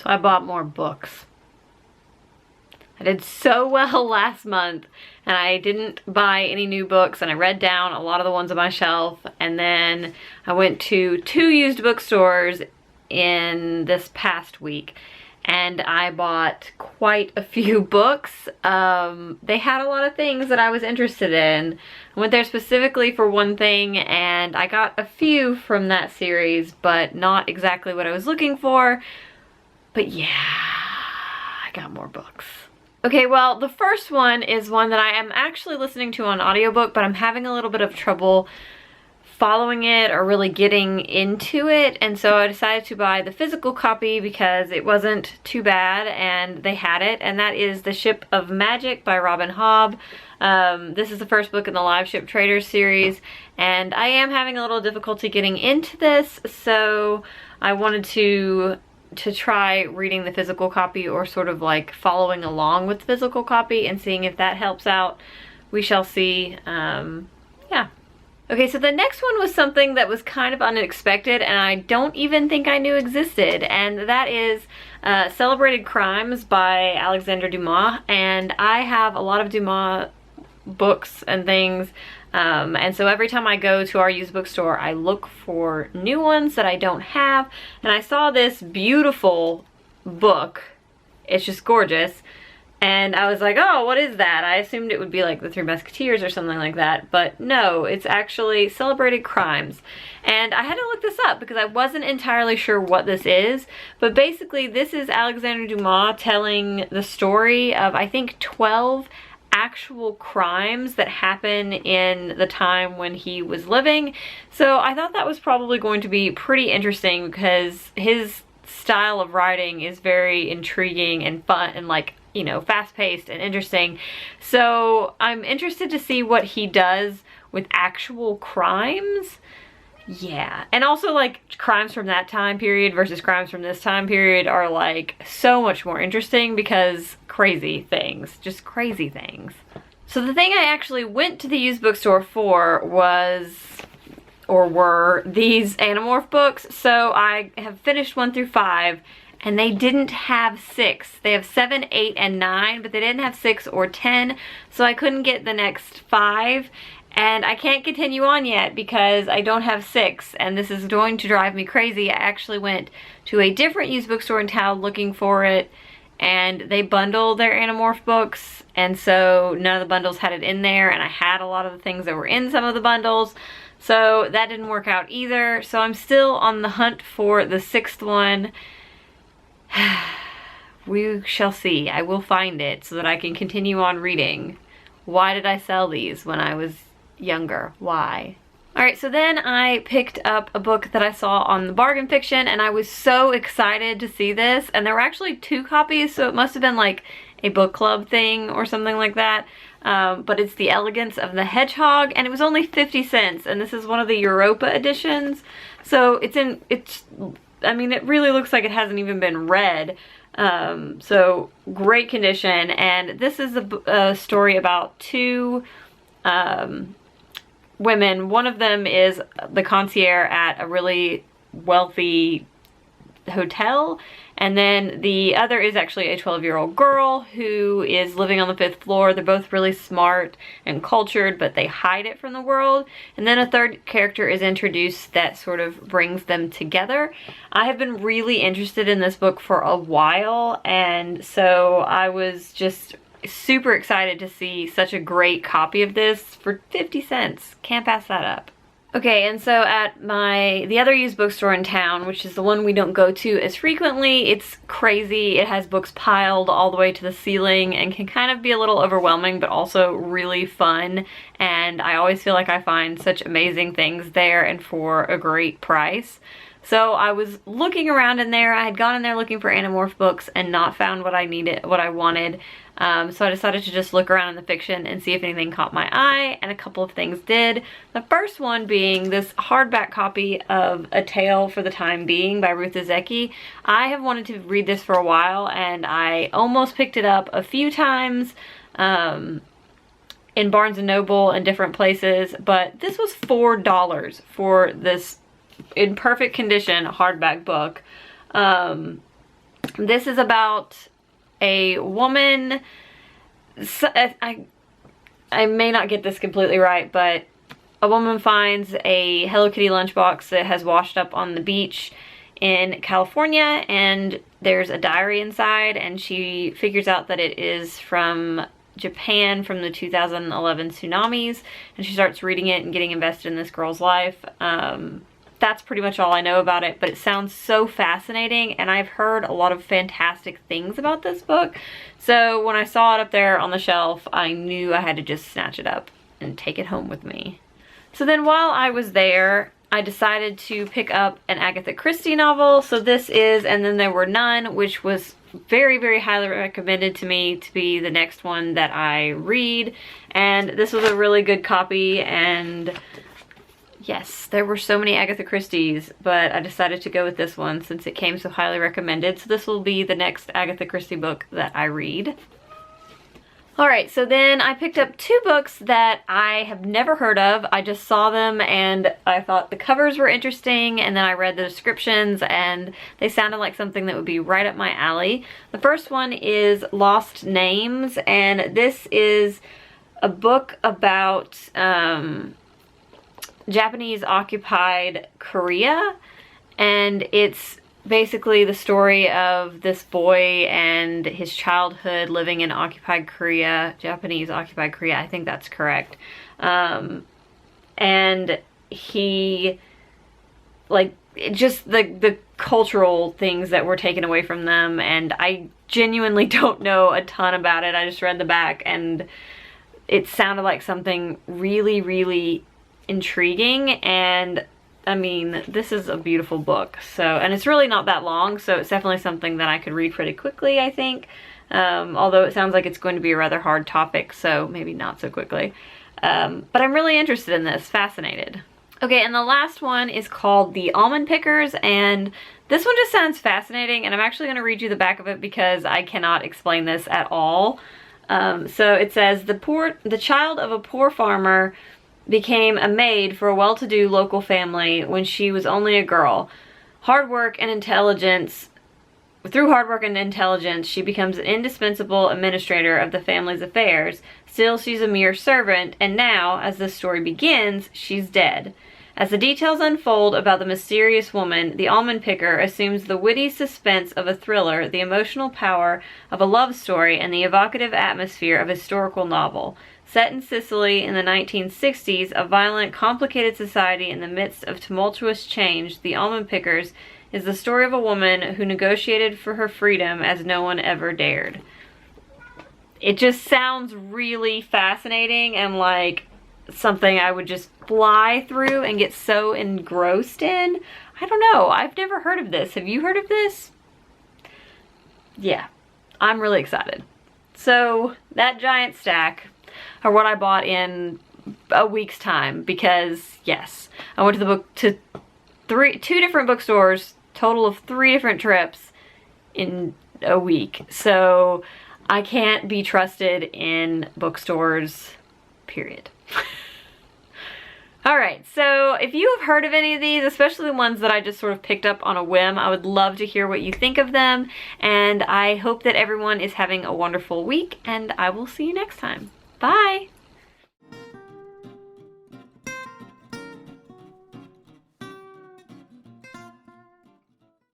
So I bought more books. I did so well last month and I didn't buy any new books, and I read down a lot of the ones on my shelf, and then I went to 2 used bookstores in this past week and I bought quite a few books. They had a lot of things that I was interested in. I went there specifically for one thing and I got a few from that series, but not exactly what I was looking for. But yeah, I got more books. Okay, well, the first one is one that I am actually listening to on audiobook, but I'm having a little bit of trouble following it or really getting into it, and so I decided to buy the physical copy because it wasn't too bad and they had it, and that is The Ship of Magic by Robin Hobb. This is the first book in the Live Ship Traders series, and I am having a little difficulty getting into this, so I wanted to try reading the physical copy, or sort of like following along with the physical copy and seeing if that helps out. We shall see. Yeah. Okay, so the next one was something that was kind of unexpected and I don't even think I knew existed, and that is Celebrated Crimes by Alexandre Dumas. And I have a lot of Dumas books and things, and so every time I go to our used bookstore I look for new ones that I don't have, and I saw this beautiful book. It's just gorgeous. And I was like, oh, what is that? I assumed it would be like The Three Musketeers or something like that, but no, it's actually Celebrated Crimes. And I had to look this up because I wasn't entirely sure what this is, but basically this is Alexandre Dumas telling the story of, I think, 12 actual crimes that happen in the time when he was living. So I thought that was probably going to be pretty interesting because his style of writing is very intriguing and fun and, like, you know, fast-paced and interesting. So I'm interested to see what he does with actual crimes. Yeah, and also like crimes from that time period versus crimes from this time period are like so much more interesting because crazy things, just crazy things. So the thing I actually went to the used bookstore for were these Amorph books. So I have finished 1 through 5 and they didn't have 6. They have 7, 8, and 9, but they didn't have 6 or 10, so I couldn't get the next 5. And I can't continue on yet because I don't have 6, and this is going to drive me crazy. I actually went to a different used bookstore in town looking for it, and they bundle their Amorph books, and so none of the bundles had it in there, and I had a lot of the things that were in some of the bundles, so that didn't work out either. So I'm still on the hunt for the 6th one. We shall see. I will find it so that I can continue on reading. Why did I sell these when I was younger? Why? Alright, so then I picked up a book that I saw on the Bargain Fiction, and I was so excited to see this, and there were actually 2 copies, so it must have been like a book club thing or something like that. But it's The Elegance of the Hedgehog, and it was only 50 cents, and this is one of the Europa editions. So I mean, it really looks like it hasn't even been read. So great condition, and this is a story about 2 women. One of them is the concierge at a really wealthy hotel, and then the other is actually a 12-year-old girl who is living on the 5th floor. They're both really smart and cultured, but they hide it from the world. And then a third character is introduced that sort of brings them together. I have been really interested in this book for a while, and so I was just super excited to see such a great copy of this for 50 cents. Can't pass that up. Okay, and so at the other used bookstore in town, which is the one we don't go to as frequently, it's crazy. It has books piled all the way to the ceiling and can kind of be a little overwhelming, but also really fun. And I always feel like I find such amazing things there and for a great price. So I was looking around in there. I had gone in there looking for Amorph books and not found what I wanted. So I decided to just look around in the fiction and see if anything caught my eye, and a couple of things did. The first one being this hardback copy of A Tale for the Time Being by Ruth Ozeki. I have wanted to read this for a while, and I almost picked it up a few times in Barnes & Noble and different places, but this was $4 for this in perfect condition hardback book. This is about a woman, I may not get this completely right, but a woman finds a Hello Kitty lunchbox that has washed up on the beach in California, and there's a diary inside, and she figures out that it is from Japan, from the 2011 tsunamis, and she starts reading it and getting invested in this girl's life. That's pretty much all I know about it, but it sounds so fascinating, and I've heard a lot of fantastic things about this book. So when I saw it up there on the shelf, I knew I had to just snatch it up and take it home with me. So then while I was there, I decided to pick up an Agatha Christie novel. So this is And Then There Were None, which was very, very highly recommended to me to be the next one that I read. And this was a really good copy, and yes, there were so many Agatha Christie's, but I decided to go with this one since it came so highly recommended. So this will be the next Agatha Christie book that I read. Alright, so then I picked up two books that I have never heard of. I just saw them and I thought the covers were interesting, and then I read the descriptions and they sounded like something that would be right up my alley. The first one is Lost Names, and this is a book about Japanese occupied Korea, and it's basically the story of this boy and his childhood living in occupied Korea, Japanese occupied Korea, I think that's correct. And he, like, just the cultural things that were taken away from them, and I genuinely don't know a ton about it. I just read the back and it sounded like something really, really intriguing, and I mean, this is a beautiful book. So, and it's really not that long, so it's definitely something that I could read pretty quickly, I think. Although it sounds like it's going to be a rather hard topic, so maybe not so quickly. But I'm really interested in this, fascinated. Okay, and the last one is called The Almond Pickers, and this one just sounds fascinating, and I'm actually going to read you the back of it because I cannot explain this at all. So it says, the child of a poor farmer became a maid for a well-to-do local family when she was only a girl. Through hard work and intelligence, she becomes an indispensable administrator of the family's affairs. Still, she's a mere servant, and now, as this story begins, she's dead. As the details unfold about the mysterious woman, the almond picker assumes the witty suspense of a thriller, the emotional power of a love story, and the evocative atmosphere of a historical novel. Set in Sicily in the 1960s, a violent, complicated society in the midst of tumultuous change, The Almond Pickers is the story of a woman who negotiated for her freedom as no one ever dared. It just sounds really fascinating and like something I would just fly through and get so engrossed in. I don't know. I've never heard of this. Have you heard of this? Yeah, I'm really excited. So that giant stack are what I bought in a week's time because, yes, I went to two different bookstores, total of 3 different trips in a week. So I can't be trusted in bookstores, period. Alright, so if you have heard of any of these, especially the ones that I just sort of picked up on a whim, I would love to hear what you think of them, and I hope that everyone is having a wonderful week, and I will see you next time. Bye!